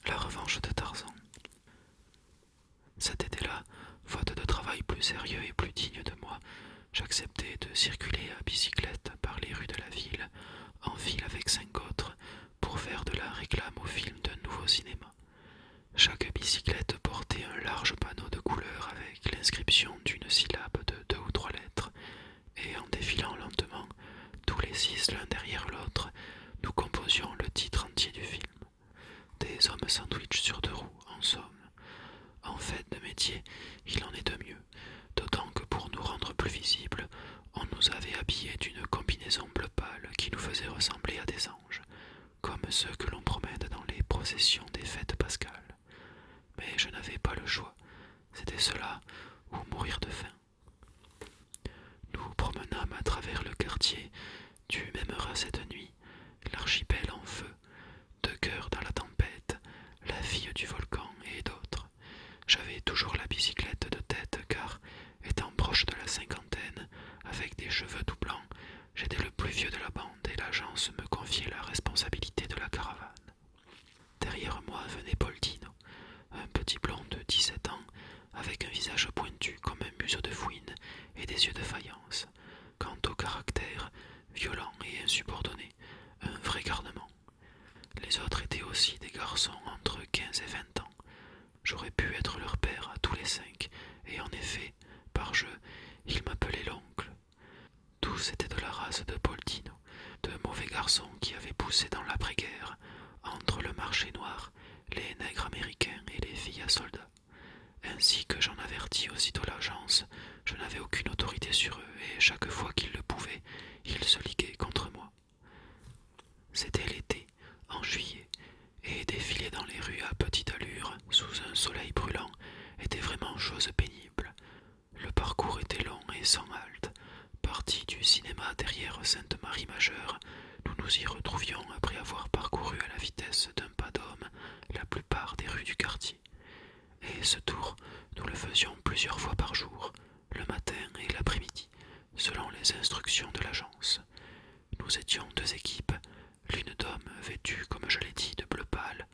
La revanche de Tarzan. Cet été-là, faute de travail plus sérieux et plus digne de moi, j'acceptais de circuler à bicyclette par les rues de la ville, en file avec 5 autres, pour faire de la réclame au film d'un nouveau cinéma. Chaque bicyclette portait un large panneau de couleurs avec l'inscription d'une syllabe de 2 ou 3 lettres, et en défilant lentement, tous les 6 l'un derrière l'autre, nous composions le titre entier du film. Des hommes sandwich sur 2 roues, en somme. En fait de métier, il en est de mieux, d'autant que pour nous rendre plus visibles, on nous avait habillés d'une combinaison bleu pâle qui nous faisait ressembler à des anges, comme ceux que l'on promène dans les processions des fêtes pascales. Mais je n'avais pas le choix, c'était cela ou mourir de faim. Nous promenâmes à travers le quartier, tu m'aimeras cette nuit, l'archipel en feu, 2 cœurs dans la tempête, la fille du volcan et d'autres. J'avais toujours la bicyclette de tête car, étant proche de la cinquantaine, avec des cheveux tout blancs, j'étais le plus vieux de la bande et l'agence me confiait la responsabilité de la caravane. Derrière moi venait Paul Dino, un petit blond de 17 ans, avec un visage pointu comme un museau de fouine et des yeux de faïence. Quant au caractère, violent et insubordonné, un vrai garnement. Les autres étaient aussi des garçons entre 15 et 20 ans. J'aurais pu être leur père à tous les 5, et en effet, par jeu, ils m'appelaient l'oncle. Tous étaient de la race de Paul Dino, de mauvais garçons qui avaient poussé dans l'après-guerre, entre le marché noir, les nègres américains et les filles à soldats. Ainsi que j'en avertis aussitôt l'agence, je n'avais aucune autorité sur eux, et chaque fois qu'ils le pouvaient, ils se liguaient contre moi. C'était l'été, en juillet, et défiler dans les rues à petite allure, sous un soleil brûlant, était vraiment chose pénible. Le parcours était long et sans halte. Partis du cinéma derrière Sainte-Marie-Majeure, nous nous y retrouvions après avoir parcouru à la vitesse d'un pas d'homme la plupart des rues du quartier. Et ce tour, nous le faisions plusieurs fois par jour, le matin et l'après-midi, selon les instructions de l'agence. Nous étions 2 équipes, l'une d'hommes vêtue, comme je l'ai dit, de bleu pâle,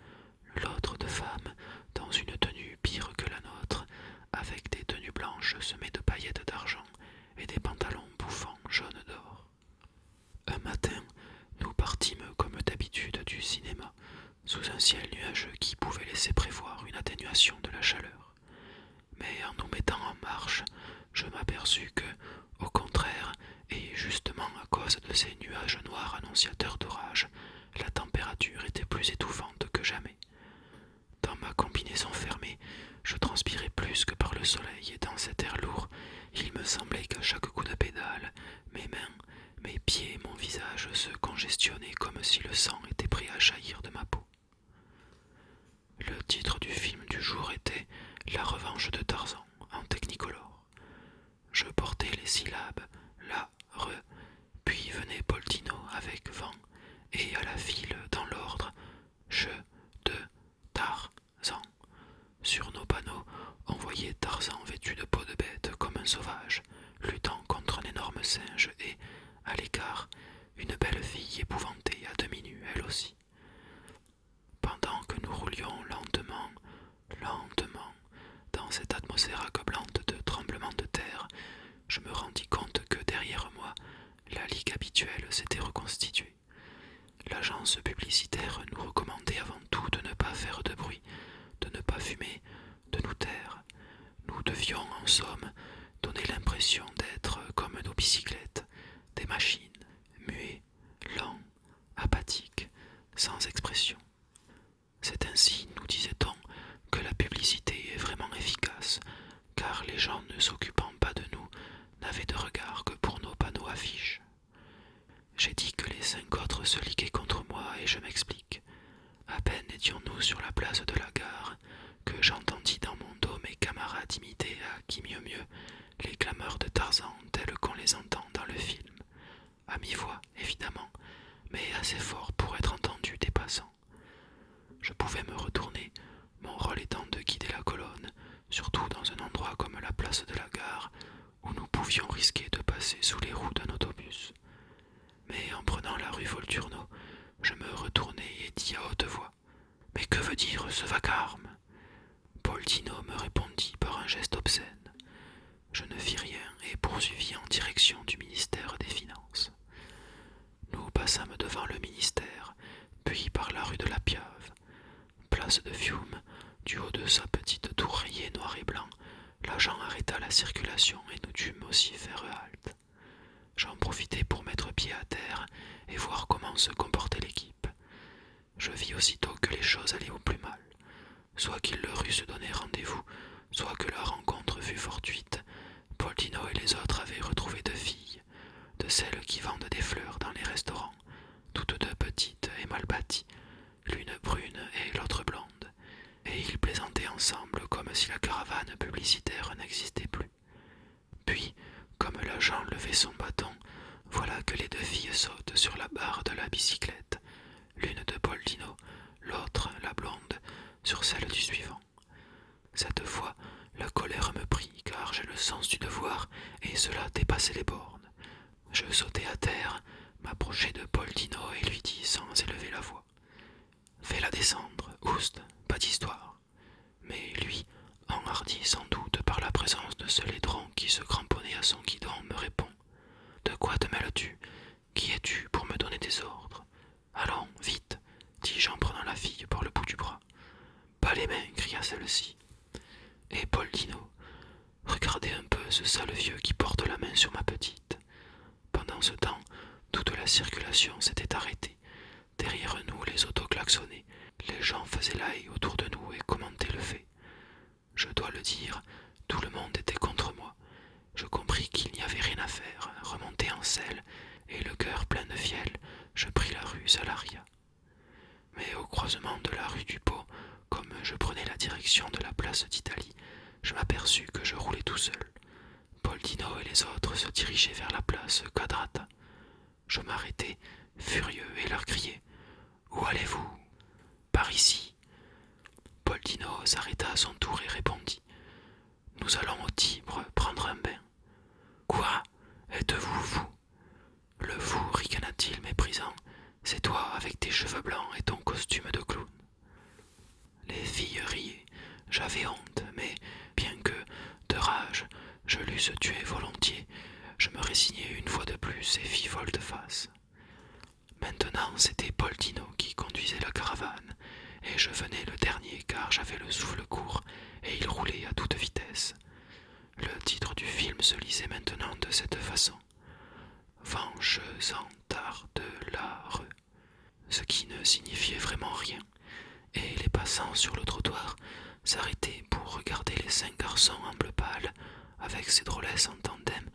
l'autre de femmes, dans une tenue pire que la nôtre, avec des tenues blanches semées de paillettes d'argent et des pantalons bouffants jaunes d'or. Un matin, nous partîmes comme d'habitude du cinéma, sous un ciel nuageux qui pouvait laisser prévoir une atténuation de la chaleur. Mais en nous mettant en marche, je m'aperçus que, au contraire, et justement à cause de ces nuages noirs annonciateurs d'orage, la température était plus étouffante que jamais. Dans ma combinaison fermée, je transpirais plus que par le soleil, et dans cet air lourd, il me semblait qu'à chaque coup de pédale, mes mains, mes pieds et mon visage se congestionnaient comme si le sang était prêt à jaillir de ma peau. Le titre du film du jour était La revanche de Tarzan, en technicolor. Je portais les syllabes la, re, puis venait Paul Dino avec vent, et à la file, dans l'ordre, je, de, tar, zan. Sur nos panneaux, on voyait Tarzan vêtu de peau de bête comme un sauvage, luttant contre un énorme singe et, à l'écart, une belle fille épouvantée à demi nue elle aussi. Pendant que nous roulions lentement, lentement, dans cette atmosphère accablante de tremblements de terre, je me rendis compte que derrière moi, la ligue habituelle s'était reconstituée. L'agence publicitaire nous recommandait avant tout de ne pas faire de bruit, de ne pas fumer, de nous taire. Nous devions, en somme, donner l'impression d'être comme nos bicyclettes, des machines, muets, lents, apathiques, sans expression. C'est ainsi, nous disait-on, que la publicité est vraiment efficace, car les gens ne s'occupant pas de nous n'avaient de regard que pour nos panneaux affiches. J'ai dit que les 5 autres se liguaient contre moi et je m'explique. À peine étions-nous sur la place de la gare que j'entendis dans mon dos mes camarades imiter à qui mieux mieux les clameurs de Tarzan telles qu'on les entend dans le film. À mi-voix, évidemment, mais assez fort pour être entendu des passants. Je pouvais me retourner, mon rôle étant de guider la colonne, surtout dans un endroit comme la place de la gare, où nous pouvions risquer de passer sous les roues d'un autobus. Mais en prenant la rue Volturno, je me retournai et dis à haute voix « Mais que veut dire ce vacarme ?» Paul Dino me répondit par un geste obscène. Je ne fis rien et poursuivis en direction du ministère des Finances. Nous passâmes devant le ministère, puis par la rue de la Piave. Place de Fiume, du haut de sa petite tour rayée noir et blanc, l'agent arrêta la circulation et nous dûmes aussi faire halte. J'en profitai pour mettre pied à terre et voir comment se comportait l'équipe. Je vis aussitôt que les choses allaient au plus mal. Soit qu'ils leur eussent donné rendez-vous, soit que la rencontre fut fortuite. Paul Dino et les autres avaient retrouvé deux filles, de celles qui vendent des fleurs dans les restaurants, toutes deux petites et mal bâties, l'une brune et l'autre blonde, et ils plaisantaient ensemble comme si la caravane publicitaire n'existait plus. Puis, comme l'agent levait son bâton, voilà que les deux filles sautent sur la barre de la bicyclette, l'une de Paul Dino, l'autre, la blonde, sur celle du suivant. Cette fois, la colère me prit, car j'ai le sens du devoir, et cela dépassait les bornes. Je sautai à terre, m'approchai de Paul Dino et lui dis sans élever la voix: Fais-la descendre, oust, pas d'histoire. Mais lui, enhardi sans doute par la présence de ce laidron qui se cramponnait à son guidon, me répond: De quoi te mêles-tu? Qui es-tu pour me donner des ordres? Allons, vite, dis-je en prenant la fille par le bout du bras. Pas les mains, cria celle-ci. Et Paul Dino, regardez un peu ce sale vieux qui porte la main sur ma petite. Pendant ce temps, toute la circulation s'était arrêtée. Derrière nous, les autos klaxonnaient. Les gens faisaient l'ail autour de nous et commentaient le fait. Je dois le dire, tout le monde était contre moi. Je compris qu'il n'y avait rien à faire, remonté en selle, et le cœur plein de fiel, je pris la rue Salaria. Mais au croisement de la rue du Pau, comme je prenais la direction de la place d'Italie, je m'aperçus que je roulais tout seul. Paul Dino et les autres se dirigeaient vers la place Quadrata. Je m'arrêtai, furieux, et leur criai: Où allez-vous? Par ici. Paul Dino s'arrêta à son tour et répondit: Nous allons au Tibre prendre un bain. Quoi? Êtes-vous fou? Le fou, ricana-t-il méprisant, c'est toi avec tes cheveux blancs et ton costume de clown. Les filles riaient. J'avais honte, mais bien que, de rage, je l'eusse tué volontiers, je me résignai une fois de plus et fis volte-face. Maintenant, c'était Paul Dino qui conduisait la caravane, et je venais le dernier car j'avais le souffle court et il roulait à toute vitesse. Le titre du film se lisait maintenant de cette façon: Vengeance de l'art, ce qui ne signifiait vraiment rien, et les passants sur le trottoir s'arrêtaient pour regarder les 5 garçons en bleu pâle, avec ces drôlesses en tandem,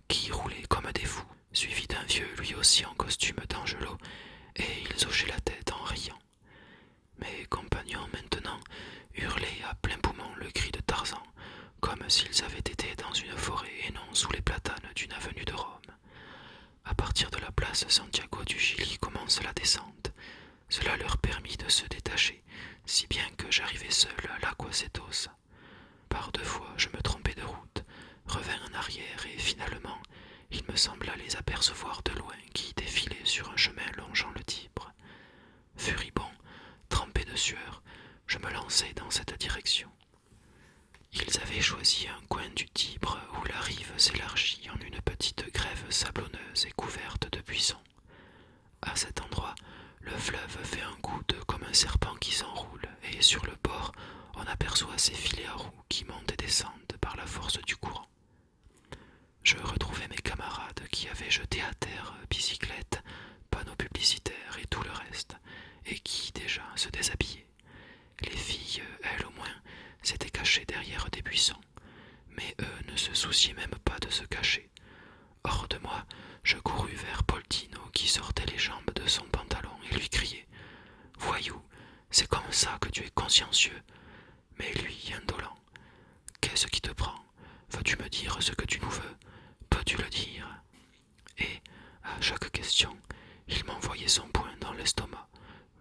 qui roulaient comme des fous, suivis d'un vieux lui aussi en costume d'Angelo, et ils hochaient la tête en riant. Mes compagnons maintenant hurlaient à plein poumon le cri de Tarzan, comme s'ils avaient été dans une forêt et non sous les platanes d'une avenue de Rome. À partir de la place Santiago du Chili commence la descente. Cela leur permit de se détacher, si bien que j'arrivai seul à l'Aguacetos. Par 2 fois, je me trompais de route, revins en arrière et finalement, il me sembla les apercevoir de loin qui défilaient sur un chemin longeant le Tibre. Furibond, trempé de sueur, je me lançai dans cette direction. Ils avaient choisi un coin du Tibre où la rive s'élargit en une petite grève sablonneuse et couverte de buissons. À cet endroit, le fleuve fait un coude comme un serpent qui s'enroule, et sur le bord, on aperçoit ces filets à roues qui montent et descendent par la force du courant. Je retrouvai mes camarades qui avaient jeté à terre bicyclettes, panneaux publicitaires et tout le reste, et qui déjà se déshabillaient. Les filles, elles au moins, s'étaient cachées derrière des buissons, mais eux ne se souciaient même pas de se cacher. Hors de moi, je courus vers Paul Dino qui sortait les jambes de son pantalon et lui criai: Voyou, c'est comme ça que tu es consciencieux. Mais lui, indolent: Qu'est-ce qui te prend? Veux-tu me dire ce que tu nous veux? Peux-tu le dire? Et, à chaque question, il m'envoyait son poing dans l'estomac,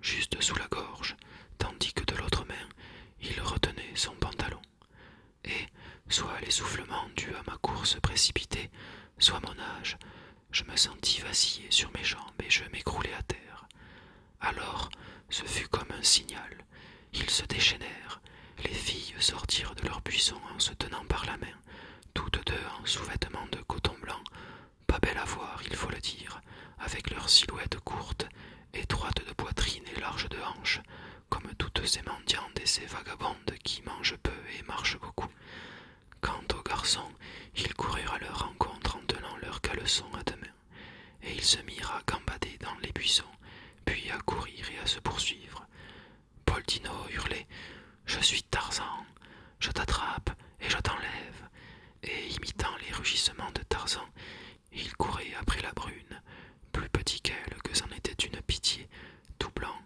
juste sous la gorge, tandis que de l'autre main, il retenait son pantalon. Et, soit l'essoufflement dû à ma course précipitée, soit mon âge, je me sentis vaciller sur mes jambes et je m'écroulai à terre. Alors, ce fut comme un signal. Ils se déchaînèrent. Les filles sortirent de leur buisson en se tenant par la main, toutes deux en sous-vêtements de coton blanc, pas belles à voir, il faut le dire, avec leurs silhouettes courtes, étroites de poitrine et larges de hanches, comme toutes ces mendiantes et ces vagabondes qui mangent peu et marchent beaucoup. Quant aux garçons, ils coururent à leur rencontre en tenant leurs caleçons à deux mains, et ils se mirent à gambader dans les buissons, puis à courir et à se poursuivre. Paul Dino hurlait « Je suis Tarzan, je t'attrape et je t'enlève !» Et imitant les rugissements de Tarzan, il courait après la brune, plus petit qu'elle que c'en était une pitié, tout blanc,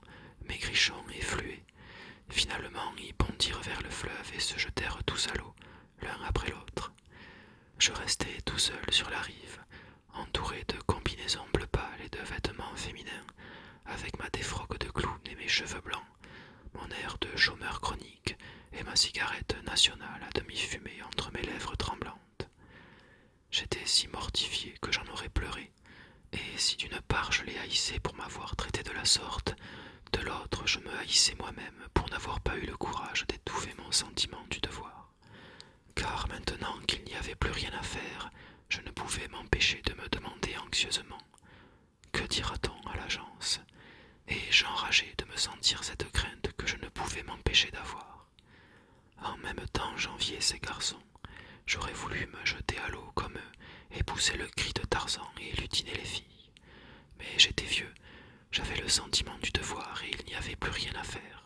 maigrichon et fluet. Finalement, ils bondirent vers le fleuve et se jetèrent tous à l'eau, l'un après l'autre. Je restai tout seul sur la rive, entouré de combinaisons bleu pâle et de vêtements féminins, avec ma défroque de clown et mes cheveux blancs, mon air de chômeur chronique et ma cigarette nationale à demi fumée entre mes lèvres tremblantes. J'étais si mortifié que j'en aurais pleuré, et si d'une part je les haïssais pour m'avoir traité de la sorte, de l'autre je me haïssais moi-même pour n'avoir pas eu le courage d'étouffer mon sentiment du devoir. Car maintenant qu'il n'y avait plus rien à faire, je ne pouvais m'empêcher de me demander anxieusement « Que dira-t-on à l'agence ?» Et j'enrageais de me sentir cette crainte que je ne pouvais m'empêcher d'avoir. En même temps j'enviais ces garçons. J'aurais voulu me jeter à l'eau comme eux et pousser le cri de Tarzan et lutiner les filles. Mais j'étais vieux, j'avais le sentiment du devoir et il n'y avait plus rien à faire.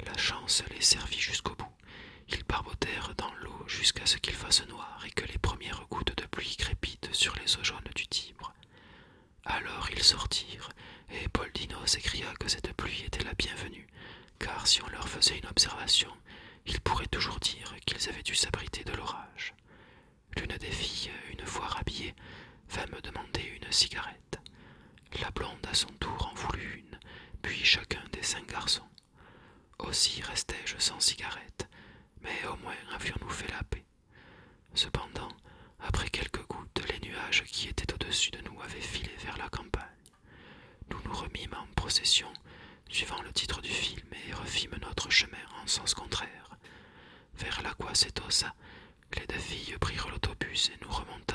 La chance les servit jusqu'au bout. Ils barbotèrent dans l'eau jusqu'à ce qu'il fasse noir et que les premières gouttes de pluie crépitent sur les eaux jaunes du Tibre. Alors ils sortirent, et Paul Dino s'écria que cette pluie était la bienvenue, car si on leur faisait une observation, ils pourraient toujours dire qu'ils avaient dû s'abriter de l'orage. L'une des filles, une fois rhabillée, vint me demander une cigarette. La blonde à son tour en voulut une, puis chacun des 5 garçons. Aussi restai-je sans cigarette, mais au moins avions-nous fait la paix. Cependant, après quelques gouttes, les nuages qui étaient au-dessus de nous avaient filé vers la campagne. Nous nous remîmes en procession, suivant le titre du film, et refîmes notre chemin en sens contraire. Vers l'Aqua Setosa, les 2 filles prirent l'autobus et nous remontâmes